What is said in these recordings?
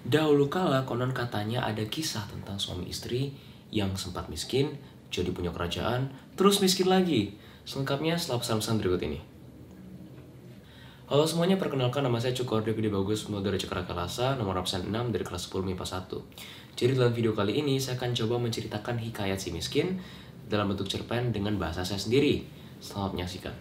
Dahulu kala konon katanya ada kisah tentang suami istri yang sempat miskin, jadi punya kerajaan, terus miskin lagi. Selengkapnya setelah pesan-pesan berikut ini. Halo semuanya, perkenalkan nama saya Cukordio Gede Bagus, dari Cakra Kalasa, nomor absen 6 dari kelas 10 MIPA 1. Jadi dalam video kali ini saya akan coba menceritakan hikayat si miskin dalam bentuk cerpen dengan bahasa saya sendiri. Selamat menyaksikan.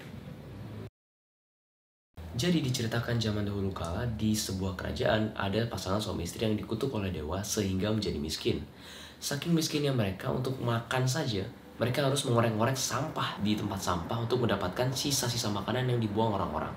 Jadi diceritakan zaman dahulu kala di sebuah kerajaan ada pasangan suami istri yang dikutuk oleh dewa sehingga menjadi miskin. Saking miskinnya mereka, untuk makan saja mereka harus mengorek-ngorek sampah di tempat sampah untuk mendapatkan sisa-sisa makanan yang dibuang orang-orang.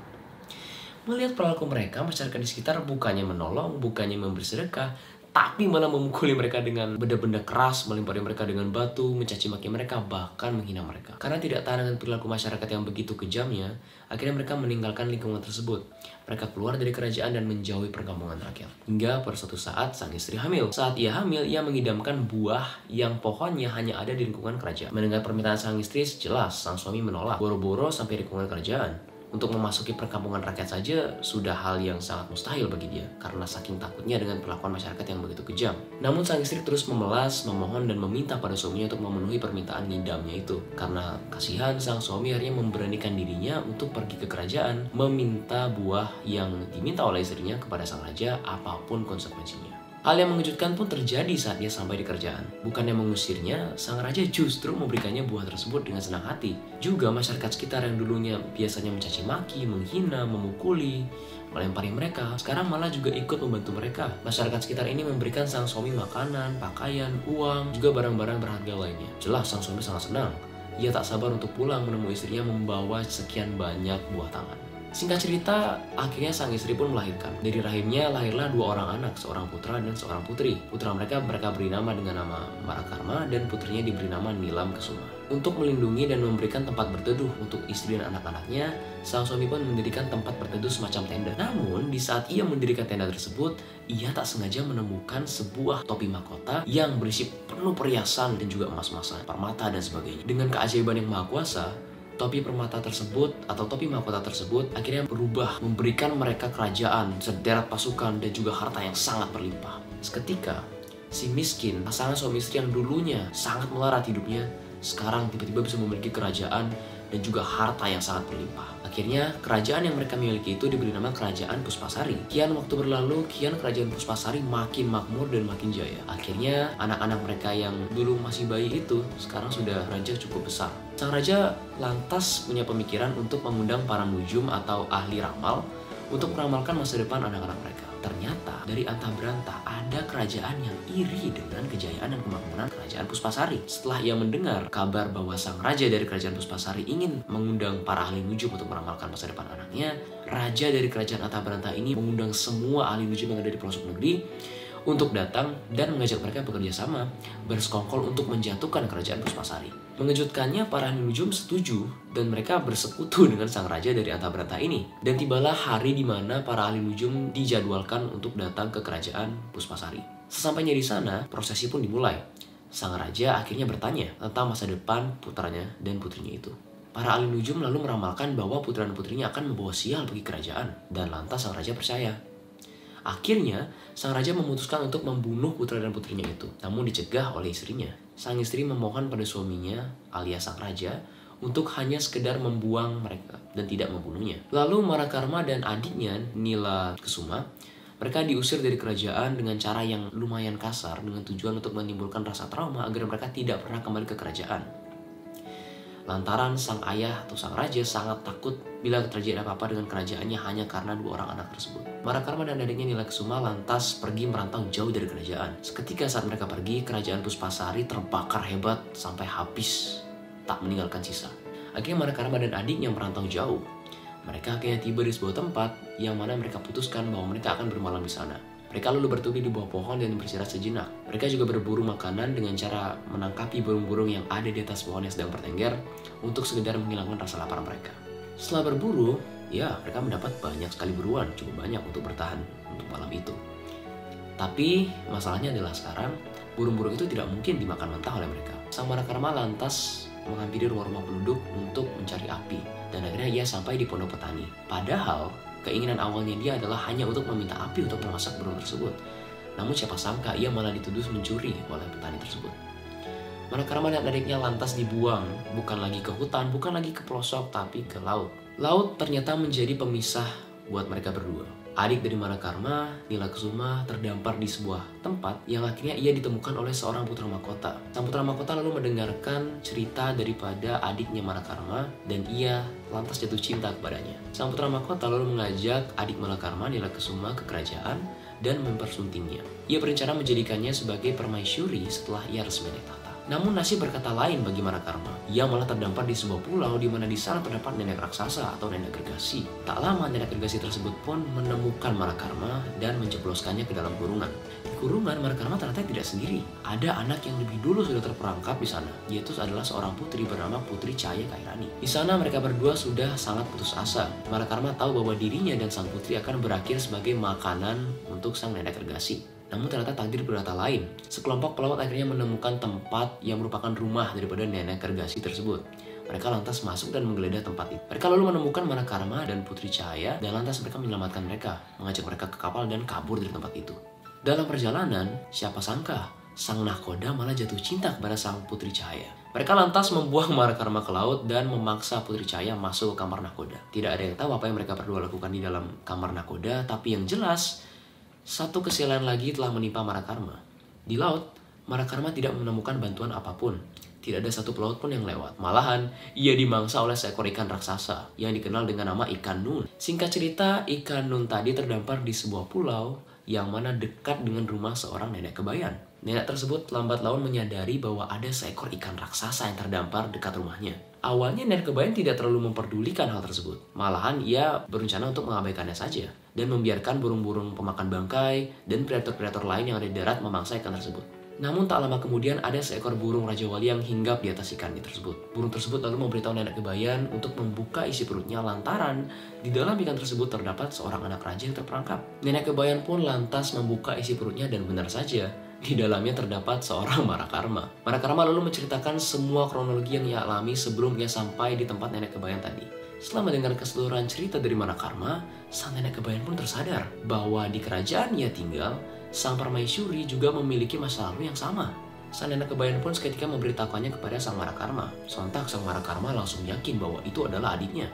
Melihat perilaku mereka, masyarakat di sekitar bukannya menolong, bukannya memberi sedekah, tapi malah memukuli mereka dengan benda-benda keras, melempari mereka dengan batu, mencaci maki mereka, bahkan menghina mereka. Karena tidak tahan dengan perilaku masyarakat yang begitu kejamnya, akhirnya mereka meninggalkan lingkungan tersebut. Mereka keluar dari kerajaan dan menjauhi perkampungan rakyat. Hingga pada suatu saat sang istri hamil. Saat ia hamil, ia mengidamkan buah yang pohonnya hanya ada di lingkungan kerajaan. Mendengar permintaan sang istri, jelas sang suami menolak. Boro-boro sampai lingkungan kerajaan. Untuk memasuki perkampungan rakyat saja sudah hal yang sangat mustahil bagi dia, karena saking takutnya dengan perlakuan masyarakat yang begitu kejam. Namun sang istri terus memelas, memohon dan meminta pada suaminya untuk memenuhi permintaan ngidamnya itu. Karena kasihan, sang suami akhirnya memberanikan dirinya untuk pergi ke kerajaan, meminta buah yang diminta oleh istrinya kepada sang raja, apapun konsekuensinya. Hal yang mengejutkan pun terjadi saat dia sampai di kerajaan. Bukannya mengusirnya, sang raja justru memberikannya buah tersebut dengan senang hati. Juga masyarakat sekitar yang dulunya biasanya mencaci maki, menghina, memukuli, melempari mereka, sekarang malah juga ikut membantu mereka. Masyarakat sekitar ini memberikan sang suami makanan, pakaian, uang, juga barang-barang berharga lainnya. Jelas sang suami sangat senang. Ia tak sabar untuk pulang menemui istrinya membawa sekian banyak buah tangan. Singkat cerita, akhirnya sang istri pun melahirkan. Dari rahimnya lahirlah 2 orang anak, seorang putra dan seorang putri. Putra mereka beri nama dengan nama Marakarma dan putrinya diberi nama Nilam Kesuma. Untuk melindungi dan memberikan tempat berteduh untuk istri dan anak-anaknya, sang suami pun mendirikan tempat berteduh semacam tenda. Namun, di saat ia mendirikan tenda tersebut, ia tak sengaja menemukan sebuah topi mahkota yang berisi penuh perhiasan dan juga emas-emasan, permata dan sebagainya. Dengan keajaiban yang maha kuasa, topi permata tersebut atau topi mahkota tersebut akhirnya berubah, memberikan mereka kerajaan, sederet pasukan, dan juga harta yang sangat berlimpah. Seketika, si miskin, pasangan suami istri yang dulunya sangat melarat hidupnya, sekarang tiba-tiba bisa memiliki kerajaan dan juga harta yang sangat berlimpah. Akhirnya, kerajaan yang mereka miliki itu diberi nama Kerajaan Puspasari. Kian waktu berlalu, kian Kerajaan Puspasari makin makmur dan makin jaya. Akhirnya, anak-anak mereka yang dulu masih bayi itu sekarang sudah beranjak cukup besar. Sang raja lantas punya pemikiran untuk mengundang para nujum atau ahli ramal untuk meramalkan masa depan anak-anak mereka. Ternyata dari antah berantah ada kerajaan yang iri dengan kejayaan dan kemakmuran Kerajaan Puspasari. Setelah ia mendengar kabar bahwa sang raja dari Kerajaan Puspasari ingin mengundang para ahli nujum untuk meramalkan masa depan anaknya, raja dari kerajaan antah berantah ini mengundang semua ahli nujum yang ada di pelosok negeri untuk datang dan mengajak mereka bekerja sama, bersekongkol untuk menjatuhkan Kerajaan Puspasari. Mengejutkannya, para ahli nujum setuju dan mereka bersekutu dengan sang raja dari antah berantah ini. Dan tibalah hari di mana para ahli nujum dijadwalkan untuk datang ke Kerajaan Puspasari. Sesampainya di sana, prosesi pun dimulai. Sang raja akhirnya bertanya tentang masa depan putranya dan putrinya itu. Para ahli nujum lalu meramalkan bahwa putra dan putrinya akan membawa sial bagi kerajaan, dan lantas sang raja percaya. Akhirnya, sang raja memutuskan untuk membunuh putra dan putrinya itu, namun dicegah oleh istrinya. Sang istri memohon pada suaminya, alias sang raja, untuk hanya sekedar membuang mereka dan tidak membunuhnya. Lalu Marakarma dan adiknya, Nila Kesuma, mereka diusir dari kerajaan dengan cara yang lumayan kasar dengan tujuan untuk menimbulkan rasa trauma agar mereka tidak pernah kembali ke kerajaan. Lantaran sang ayah atau sang raja sangat takut bila terjadi apa-apa dengan kerajaannya hanya karena 2 orang anak tersebut. Marakarma dan adiknya Nila Kesuma lantas pergi merantau jauh dari kerajaan. Seketika saat mereka pergi, Kerajaan Puspasari terbakar hebat sampai habis, tak meninggalkan sisa. Akhirnya Marakarma dan adiknya merantau jauh. Mereka akhirnya tiba di sebuah tempat yang mana mereka putuskan bahwa mereka akan bermalam di sana. Mereka lalu berteduh di bawah pohon dan beristirahat sejenak. Mereka juga berburu makanan dengan cara menangkapi burung-burung yang ada di atas pohon yang sedang bertengger untuk sekedar menghilangkan rasa lapar mereka. Setelah berburu, ya mereka mendapat banyak sekali buruan, cukup banyak untuk bertahan untuk malam itu. Tapi masalahnya adalah sekarang burung-burung itu tidak mungkin dimakan mentah oleh mereka. Sang Marakarma lantas menghampiri rumah-rumah penduduk untuk mencari api, dan akhirnya ia sampai di pondok petani. Padahal keinginan awalnya dia adalah hanya untuk meminta api untuk memasak burung tersebut. Namun siapa sangka ia malah dituduh mencuri oleh petani tersebut. Manakarma dan adiknya lantas dibuang, bukan lagi ke hutan, bukan lagi ke pelosok, tapi ke laut. Laut ternyata menjadi pemisah buat mereka berdua. Adik dari Manakarma, Nilakesuma, terdampar di sebuah tempat yang akhirnya ia ditemukan oleh seorang putra mahkota. Sang putra mahkota lalu mendengarkan cerita daripada adiknya Manakarma dan ia lantas jatuh cinta kepadanya. Sang putra mahkota lalu mengajak adik Manakarma, Nilakesuma, ke kerajaan dan mempersuntingnya. Ia berencana menjadikannya sebagai permaisuri setelah ia resmi naik tahta. Namun nasib berkata lain bagi Manakarma. Ia malah terdampar di sebuah pulau di mana di sana terdapat nenek raksasa atau nenek gergasi. Tak lama nenek gergasi tersebut pun menemukan Manakarma dan menjebloskannya ke dalam kurungan. Di kurungan Manakarma ternyata tidak sendiri. Ada anak yang lebih dulu sudah terperangkap di sana, yaitu adalah seorang putri bernama Putri Cahaya Kairani. Di sana mereka berdua sudah sangat putus asa. Manakarma tahu bahwa dirinya dan sang putri akan berakhir sebagai makanan untuk sang nenek gergasi. Namun ternyata takdir berkata lain. Sekelompok pelaut akhirnya menemukan tempat yang merupakan rumah daripada nenek gergasi tersebut. Mereka lantas masuk dan menggeledah tempat itu. Mereka lalu menemukan Manakarma dan Putri Cahaya dan lantas mereka menyelamatkan mereka, mengajak mereka ke kapal dan kabur dari tempat itu. Dalam perjalanan, siapa sangka sang nahkoda malah jatuh cinta kepada sang Putri Cahaya. Mereka lantas membuang Manakarma ke laut dan memaksa Putri Cahaya masuk ke kamar nahkoda. Tidak ada yang tahu apa yang mereka berdua lakukan di dalam kamar nahkoda, tapi yang jelas satu kesialan lagi telah menimpa Manakarma. Di laut, Manakarma tidak menemukan bantuan apapun. Tidak ada satu pelaut pun yang lewat. Malahan, ia dimangsa oleh seekor ikan raksasa yang dikenal dengan nama ikan nun. Singkat cerita, ikan nun tadi terdampar di sebuah pulau yang mana dekat dengan rumah seorang nenek kebayan. Nenek tersebut lambat laun menyadari bahwa ada seekor ikan raksasa yang terdampar dekat rumahnya. Awalnya nenek kebayan tidak terlalu memperdulikan hal tersebut. Malahan ia berencana untuk mengabaikannya saja dan membiarkan burung-burung pemakan bangkai dan predator-predator lain yang ada di darat memangsa ikan tersebut. Namun tak lama kemudian ada seekor burung Raja Wali yang hinggap di atas ikan tersebut. Burung tersebut lalu memberitahu nenek kebayan untuk membuka isi perutnya lantaran di dalam ikan tersebut terdapat seorang anak raja yang terperangkap. Nenek kebayan pun lantas membuka isi perutnya dan benar saja, di dalamnya terdapat seorang Manakarma. Manakarma lalu menceritakan semua kronologi yang ia alami sebelum ia sampai di tempat nenek kebayan tadi. Setelah mendengar keseluruhan cerita dari Manakarma, sang nenek kebayan pun tersadar bahwa di kerajaan ia tinggal, sang permaisuri juga memiliki masa lalu yang sama. Sang nenek kebayan pun seketika memberitahukannya kepada sang Manakarma. Sontak sang Manakarma langsung yakin bahwa itu adalah adiknya.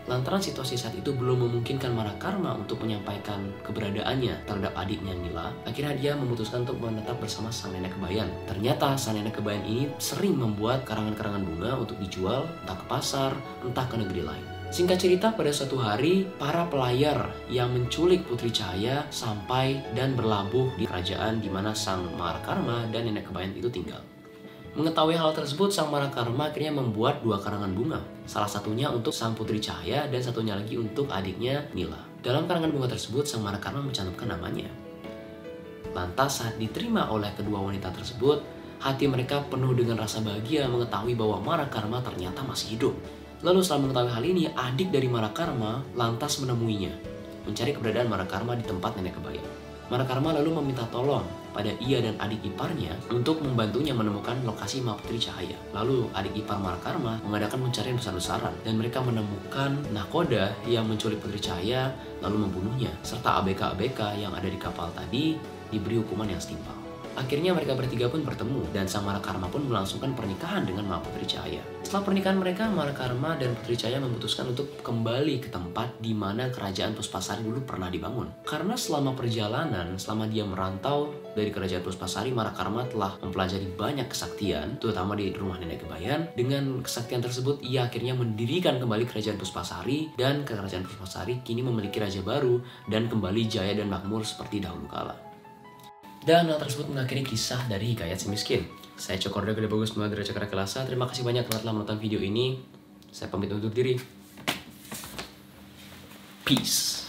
Lantaran situasi saat itu belum memungkinkan Manakarma untuk menyampaikan keberadaannya terhadap adiknya Nila, akhirnya dia memutuskan untuk menetap bersama sang nenek kebayan. Ternyata sang nenek kebayan ini sering membuat karangan-karangan bunga untuk dijual, entah ke pasar, entah ke negeri lain. Singkat cerita, pada suatu hari, para pelayar yang menculik Putri Cahaya sampai dan berlabuh di kerajaan di mana sang Manakarma dan nenek kebayan itu tinggal. Mengetahui hal tersebut, sang Manakarma akhirnya membuat 2 karangan bunga. Salah satunya untuk sang Putri Cahaya dan satunya lagi untuk adiknya Nila. Dalam karangan bunga tersebut, sang Manakarma mencantumkan namanya. Lantas saat diterima oleh kedua wanita tersebut, hati mereka penuh dengan rasa bahagia mengetahui bahwa Manakarma ternyata masih hidup. Lalu setelah mengetahui hal ini, adik dari Manakarma lantas menemuinya, mencari keberadaan Manakarma di tempat nenek kebayan. Manakarma lalu meminta tolong pada ia dan adik iparnya untuk membantunya menemukan lokasi Putri Cahaya. Lalu adik ipar Manakarma mengadakan pencarian besar-besaran dan mereka menemukan nahkoda yang menculik Putri Cahaya lalu membunuhnya, serta ABK-ABK yang ada di kapal tadi diberi hukuman yang setimpal. Akhirnya mereka bertiga pun bertemu dan sang Manakarma pun melangsungkan pernikahan dengan Putri Cahaya. Setelah pernikahan mereka, Manakarma dan Putri Cahaya memutuskan untuk kembali ke tempat di mana kerajaan Puspasari dulu pernah dibangun. Karena selama perjalanan, selama dia merantau dari kerajaan Puspasari, Manakarma telah mempelajari banyak kesaktian, terutama di rumah nenek kebayan. Dengan kesaktian tersebut, ia akhirnya mendirikan kembali kerajaan Puspasari dan kerajaan Puspasari kini memiliki raja baru dan kembali jaya dan makmur seperti dahulu kala. Dan hal tersebut mengakhiri kisah dari Hikayat Si Miskin. Saya Cokorda Gede Bagus dari Cakra Kelasa. Terima kasih banyak telah menonton video ini. Saya pamit undur diri. Peace.